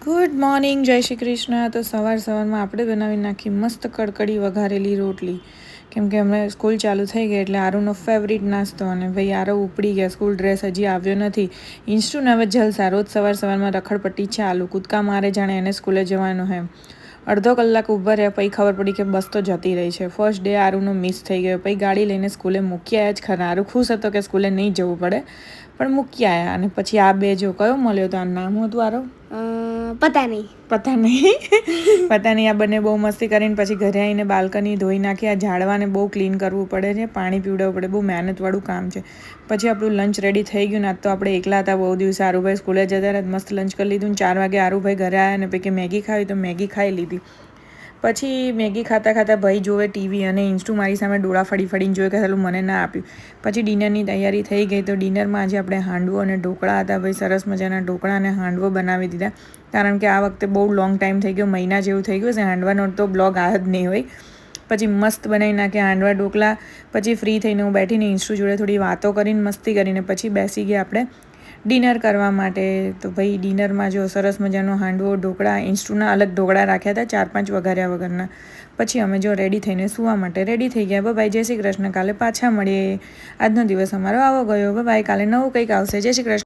Good morning, જય શ્રી કૃષ્ણ. તો સવારમાં આપણે બનાવી નાખી મસ્ત કડકડી વઘારેલી રોટલી. કેમ કે હમણાં સ્કૂલ ચાલુ થઈ ગઈ એટલે આરુનો ફેવરિટ નાસ્તો. અને ભાઈ આરો ઉપડી ગયા, સ્કૂલ ડ્રેસ હજી આવ્યો નથી. ઇન્સ્ટુન હવે જલસા, રોજ સવારમાં રખડપટ્ટી ચાલુ, કૂદકા મારે જાણે એને સ્કૂલે જવાનું હે. અડધો કલાક ઊભા રહ્યા પછી ખબર પડી કે બસ તો જતી રહી છે. ફર્સ્ટ ડે આરુનો મિસ થઈ ગયો. પછી ગાડી લઈને સ્કૂલે મૂકી આવ્યા જ ખરા. આરુ ખુશ હતો કે સ્કૂલે નહીં જવું પડે, પણ મૂકી આવ્યા. અને પછી આ બે જો કયો મળ્યો તો, આ નામ હતું આરો પતા નહીં આ બંને બહુ મસ્તી કરીને પછી ઘરે આવીને બાલ્કની ધોઈ નાખી. આ ઝાડવાને બહુ ક્લીન કરવું પડે છે, પાણી પીવડાવવું પડે, બહુ મહેનતવાળું કામ છે. પછી આપણું લંચ રેડી થઈ ગયું ને. આજ તો આપણે એકલા હતા બહુ દિવસ. આરુભાઈ સ્કૂલે જતા રહ્યા, મસ્ત લંચ કરી લીધું. 4 વાગે આરુભાઈ ઘરે આવ્યા અને પછી મેગી ખાવી તો મેગી ખાઈ લીધી. પછી મેગી ખાતા ભાઈ જોવે ટીવી અને ઇન્સ્ટુ મારી સામે ડોળા ફડીને જોવે કે ચાલું મને ના આપ્યું. પછી ડિનરની તૈયારી થઈ ગઈ. તો ડિનરમાં આજે આપણે હાંડવો અને ઢોકળા હતા. ભાઈ સરસ મજાના ઢોકળા અને હાંડવો બનાવી દીધા. કારણ કે આ વખતે બહુ લોંગ ટાઈમ થઈ ગયો, મહિના જેવું થઈ ગયું છે. હાંડવાનો તો બ્લોગ આવ્યો જ નહીં હોય. પછી મસ્ત બનાવી નાખ્યા હાંડવા ઢોકળા. પછી ફ્રી થઈને હું બેઠીને ઇન્સ્ટુ જોડે થોડી વાતો કરીને મસ્તી કરીને પછી બેસી ગયા આપણે ડિનર કરવા માટે. તો ભાઈ ડિનરમાં જો સરસ મજાનો હાંડવો ઢોકળા, ઇન્સ્ટુના અલગ ઢોકળા રાખ્યા હતા 4-5 વઘાર્યા વગરના. પછી અમે જો રેડી થઈને સૂવા માટે રેડી થઈ ગયા. બાય, જય શ્રી કૃષ્ણ. કાલે પાછા મળીએ. આજનો દિવસ અમારો આવો ગયો. બાય, કાલે નવું કંઈક આવશે. જય શ્રી કૃષ્ણ.